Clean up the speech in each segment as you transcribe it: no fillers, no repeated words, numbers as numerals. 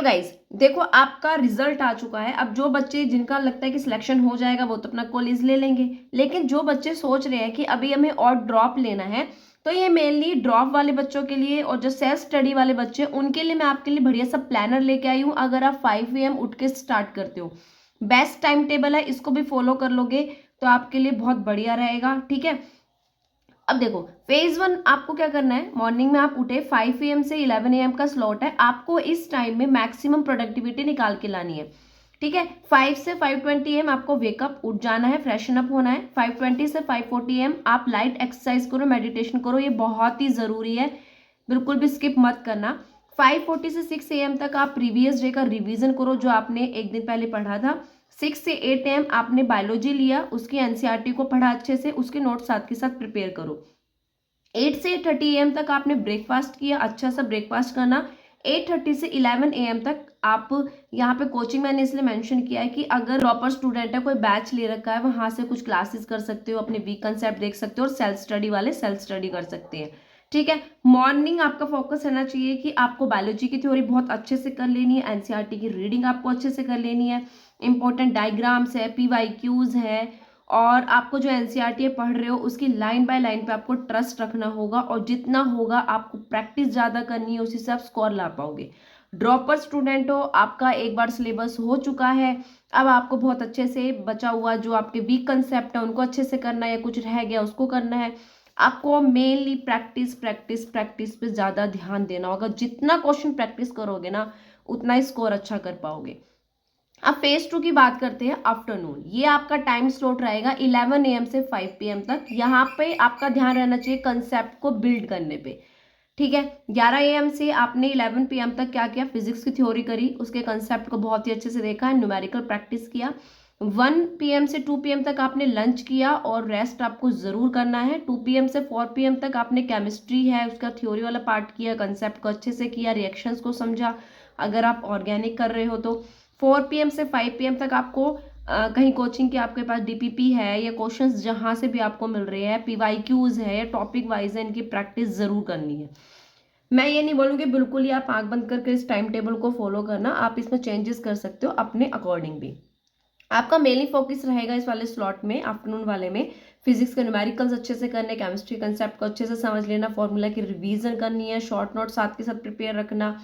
Guys, देखो आपका result आ चुका है। अब जो बच्चे जिनका लगता है कि सिलेक्शन हो जाएगा वो तो अपना कॉलेज ले लेंगे, लेकिन जो बच्चे सोच रहे हैं कि अभी हमें और ड्रॉप लेना है, तो ये मेनली ड्रॉप वाले बच्चों के लिए और जो सेल्फ स्टडी वाले बच्चे उनके लिए मैं आपके लिए बढ़िया सा प्लानर लेके आई हूँ। अगर आप 5 AM उठ के स्टार्ट करते हो, बेस्ट टाइम टेबल है, इसको भी फॉलो कर लोगे तो आपके लिए बहुत बढ़िया रहेगा। ठीक है, अब देखो फेज 1 आपको क्या करना है। मॉर्निंग में आप उठे, 5 AM से 11 AM का स्लॉट है, आपको इस टाइम में मैक्सिमम प्रोडक्टिविटी निकाल के लानी है। ठीक है, 5 से 5:20 AM आपको वेकअप उठ जाना है, फ्रेशन अप होना है। 5:20 से 5:40 AM आप लाइट एक्सरसाइज करो, मेडिटेशन करो, ये बहुत ही जरूरी है, बिल्कुल भी स्किप मत करना। 5:40 से 6 AM तक आप प्रीवियस डे का रिवीजन करो जो आपने एक दिन पहले पढ़ा था। 6 से 8 AM आपने बायोलॉजी लिया, उसकी एनसीईआरटी को पढ़ा अच्छे से, उसके नोट साथ के साथ प्रिपेयर करो। 8 से 8:30 AM तक आपने ब्रेकफास्ट किया, अच्छा सा ब्रेकफास्ट करना। 8:30 से 11 AM तक आप यहाँ पे कोचिंग मैंने इसलिए मेंशन किया है कि अगर प्रॉपर स्टूडेंट है, कोई बैच ले रखा है, वहां से कुछ क्लासेस कर सकते हो, अपने वीक कंसेप्ट देख सकते हो, और सेल्फ स्टडी वाले सेल्फ स्टडी कर सकते हैं। ठीक है, मॉर्निंग आपका फोकस रहना चाहिए कि आपको बायोलॉजी की थ्योरी बहुत अच्छे से कर लेनी है, एनसीईआरटी की रीडिंग आपको अच्छे से कर लेनी है, इंपॉर्टेंट डायग्राम्स है, पीवाईक्यूज है, और आपको जो एनसीईआरटी पढ़ रहे हो उसकी लाइन बाय लाइन पे आपको ट्रस्ट रखना होगा, और जितना होगा आपको प्रैक्टिस ज़्यादा करनी है, उसी से आप स्कोर ला पाओगे। ड्रॉपर स्टूडेंट हो, आपका एक बार सिलेबस हो चुका है, अब आपको बहुत अच्छे से बचा हुआ जो आपके वीक कंसेप्ट है उनको अच्छे से करना है, या कुछ रह गया उसको करना है। आपको मेनली प्रैक्टिस प्रैक्टिस प्रैक्टिस पे ज़्यादा ध्यान देना होगा। जितना क्वेश्चन प्रैक्टिस करोगे ना, उतना ही स्कोर अच्छा कर पाओगे। अब फेज 2 की बात करते हैं। आफ्टरनून, ये आपका टाइम स्लॉट रहेगा 11 AM से 5 PM तक। यहाँ पे आपका ध्यान रहना चाहिए कंसेप्ट को बिल्ड करने पे। ठीक है, 11 AM से आपने 11 PM तक क्या किया, फिजिक्स की थ्योरी करी, उसके कंसेप्ट को बहुत ही अच्छे से देखा है, न्यूमेरिकल प्रैक्टिस किया। 1 PM से 2 PM तक आपने लंच किया, और रेस्ट आपको जरूर करना है। 2 PM से 4 PM तक आपने केमिस्ट्री है उसका थ्योरी वाला पार्ट किया, कंसेप्ट को अच्छे से किया, रिएक्शंस को समझा, अगर आप ऑर्गेनिक कर रहे हो तो। 4 PM से 5 PM तक आपको कहीं कोचिंग के आपके पास डीपीपी है, या क्वेश्चंस जहां से भी आपको मिल रहे हैं, पीवाईक्यूज है, या टॉपिक वाइज है, इनकी प्रैक्टिस जरूर करनी है। मैं ये नहीं बोलूँगी बिल्कुल ही आप आंख बंद करके इस टाइम टेबल को फॉलो करना, आप इसमें चेंजेस कर सकते हो अपने अकॉर्डिंग भी। आपका मेनली फोकस रहेगा इस वाले स्लॉट में, आफ्टरनून वाले में, फिजिक्स के न्यूमेरिकल्स अच्छे से करने, केमिस्ट्री कंसेप्ट को अच्छे से समझ लेना, फॉर्मूला की रिवीजन करनी है, शॉर्ट नोट साथ के साथ प्रिपेयर रखना।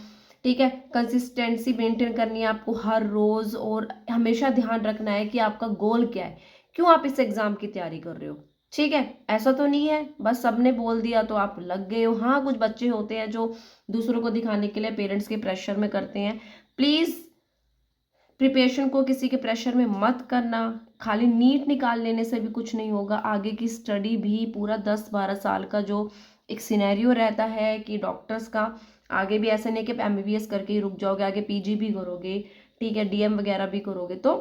ठीक है, कंसिस्टेंसी मेंटेन करनी है आपको हर रोज, और हमेशा ध्यान रखना है कि आपका गोल क्या है, क्यों आप इस एग्जाम की तैयारी कर रहे हो। ठीक है, ऐसा तो नहीं है बस सबने बोल दिया तो आप लग गए हो। हाँ, कुछ बच्चे होते हैं जो दूसरों को दिखाने के लिए पेरेंट्स के प्रेशर में करते हैं। प्लीज प्रिपरेशन को किसी के प्रेशर में मत करना। खाली नीट निकाल लेने से भी कुछ नहीं होगा, आगे की स्टडी भी पूरा 10-12 साल का जो एक सिनेरियो रहता है कि डॉक्टर्स का, आगे भी ऐसा नहीं कि एमबीबीएस करके ही रुक जाओगे, आगे पीजी भी करोगे, ठीक है, डीएम वगैरह भी करोगे, तो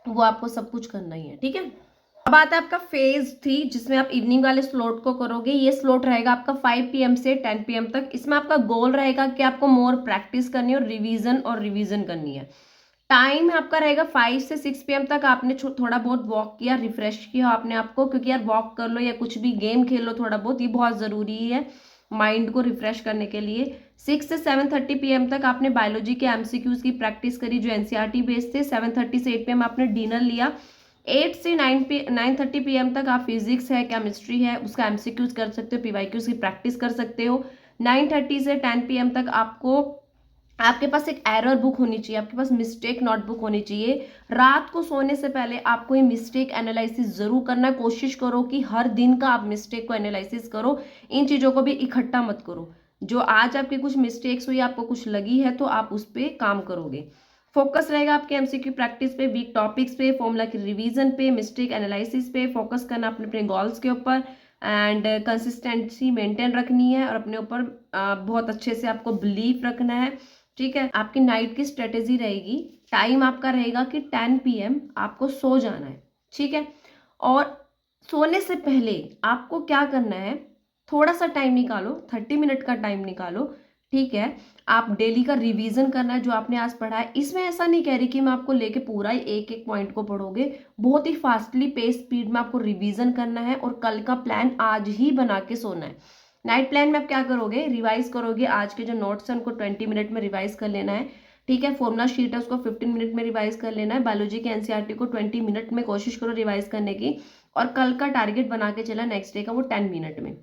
वो आपको सब कुछ करना ही है। ठीक है, अब आता है आपका फेज 3 जिसमें आप इवनिंग वाले स्लॉट को करोगे। ये स्लॉट रहेगा आपका 5 PM से 10 PM तक। इसमें आपका गोल रहेगा कि आपको मोर प्रैक्टिस करनी है, और रिवीजन करनी है। टाइम आपका रहेगा 5 से 6 PM तक। आपने थोड़ा बहुत वॉक किया, रिफ्रेश किया आपने आपको, क्योंकि यार वॉक कर लो या कुछ भी गेम खेल लो थोड़ा बहुत, ये बहुत ज़रूरी है माइंड को रिफ्रेश करने के लिए। 6 से 7:30 PM तक आपने बायोलॉजी के एमसीक्यूज की प्रैक्टिस करी जो एनसीईआरटी बेस्ड थे। 7:30 से 8 PM आपने डिनर लिया। 8 से 9:30 PM तक आप फिजिक्स है, केमिस्ट्री है, उसका एमसीक्यूज कर सकते हो, पीवाईक्यूज की प्रैक्टिस कर सकते हो। 9:30 से 10 PM तक आपको, आपके पास एक एरर बुक होनी चाहिए, आपके पास मिस्टेक नोटबुक होनी चाहिए। रात को सोने से पहले आपको ये मिस्टेक एनालिसिस जरूर करना है। कोशिश करो कि हर दिन का आप मिस्टेक को एनालिसिस करो, इन चीज़ों को भी इकट्ठा मत करो। जो आज आपकी कुछ मिस्टेक्स हुई, आपको कुछ लगी है, तो आप उस पर काम करोगे। फोकस रहेगा आपके एमसीक्यू प्रैक्टिस पे, वीक टॉपिक्स पे, फॉर्मूला की रिवीजन पे, मिस्टेक एनालिसिस पे फोकस करना, अपने अपने गोल्स के ऊपर, एंड कंसिस्टेंसी मेंटेन रखनी है, और अपने ऊपर बहुत अच्छे से आपको बिलीव रखना है। ठीक है, आपकी नाइट की स्ट्रेटेजी रहेगी, टाइम आपका रहेगा कि 10 PM आपको सो जाना है। ठीक है, और सोने से पहले आपको क्या करना है, थोड़ा सा टाइम निकालो, 30 मिनट का टाइम निकालो। ठीक है, आप डेली का रिवीजन करना है जो आपने आज पढ़ा है। इसमें ऐसा नहीं कह रही कि मैं आपको लेके पूरा ही एक एक पॉइंट को पढ़ोगे, बहुत ही फास्टली पेस स्पीड में आपको रिवीजन करना है, और कल का प्लान आज ही बना के सोना है। नाइट प्लान में आप क्या करोगे, रिवाइज करोगे, आज के जो नोट्स हैं उनको 20 मिनट में रिवाइज कर लेना है। ठीक है। फॉर्मूला शीट है, उसको 15 मिनट में रिवाइज कर लेना है। बायोलॉजी के एनसीईआरटी को 20 मिनट में कोशिश करो रिवाइज करने की, और कल का टारगेट बना के चला नेक्स्ट डे का, वो 10 मिनट में।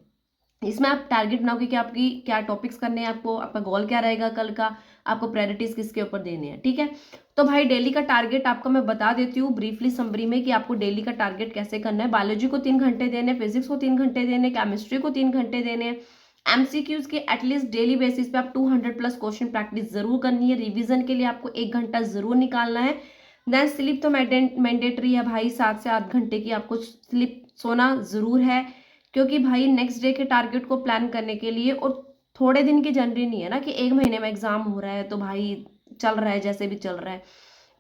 इसमें आप टारगेट बनाओगे कि आपकी क्या टॉपिक्स करने हैं, आपको आपका गोल क्या रहेगा कल का, आपको प्रायोरिटीज किसके ऊपर देने हैं। ठीक है, तो भाई डेली का टारगेट आपका मैं बता देती हूँ ब्रीफली समरी में कि आपको डेली का टारगेट कैसे करना है। बायोलॉजी को 3 घंटे देने, फिजिक्स को 3 घंटे देने, केमिस्ट्री को 3 घंटे देने। एमसीक्यूज के एटलीस्ट डेली बेसिस पे आप 200+ क्वेश्चन प्रैक्टिस जरूर करनी है। रिवीजन के लिए आपको 1 घंटा जरूर निकालना है। देन स्लीप तो मैंडेटरी है भाई, 7 से 8 घंटे की आपको स्लीप सोना जरूर है, क्योंकि भाई नेक्स्ट डे के टारगेट को प्लान करने के लिए, और थोड़े दिन की जर्नी नहीं है ना कि 1 महीने में एग्जाम हो रहा है तो भाई चल रहा है जैसे भी चल रहा है।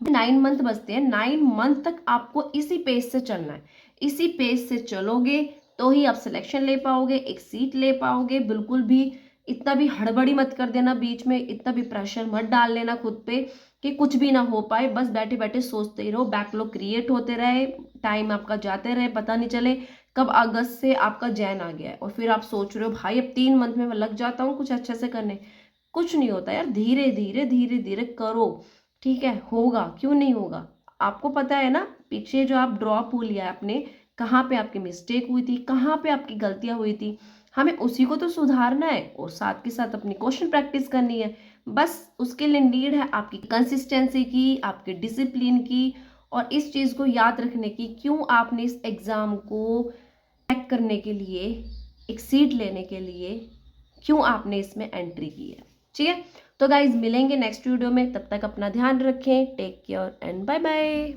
9 मंथ बचते हैं, 9 मंथ तक आपको इसी पेस से चलना है। इसी पेस से चलोगे तो ही आप सिलेक्शन ले पाओगे, एक सीट ले पाओगे। बिल्कुल भी इतना भी हड़बड़ी मत कर देना बीच में, इतना भी प्रेशर मत डाल लेना खुद पे कि कुछ भी ना हो पाए। बस बैठे बैठे सोचते ही रहो, बैकलॉग क्रिएट होते रहे, टाइम आपका जाते रहे, पता नहीं चले कब अगस्त से आपका जैन आ गया है और फिर आप सोच रहे हो भाई अब 3 मंथ में मैं लग जाता हूँ कुछ अच्छे से करने। कुछ नहीं होता यार, धीरे धीरे धीरे धीरे करो। ठीक है, होगा, क्यों नहीं होगा। आपको पता है ना पीछे जो आप ड्रॉप हो लिया आपने, कहाँ पे आपकी मिस्टेक हुई थी, कहाँ पे आपकी गलतियां हुई थी, हमें उसी को तो सुधारना है और साथ के साथ अपनी क्वेश्चन प्रैक्टिस करनी है। बस उसके लिए नीड है आपकी कंसिस्टेंसी की, आपके डिसिप्लिन की, और इस चीज़ को याद रखने की क्यों आपने इस एग्ज़ाम को क्रैक करने के लिए, एक सीट लेने के लिए क्यों आपने इसमें एंट्री की है। ठीक है, तो गाइज मिलेंगे नेक्स्ट वीडियो में, तब तक अपना ध्यान रखें, take care and bye bye.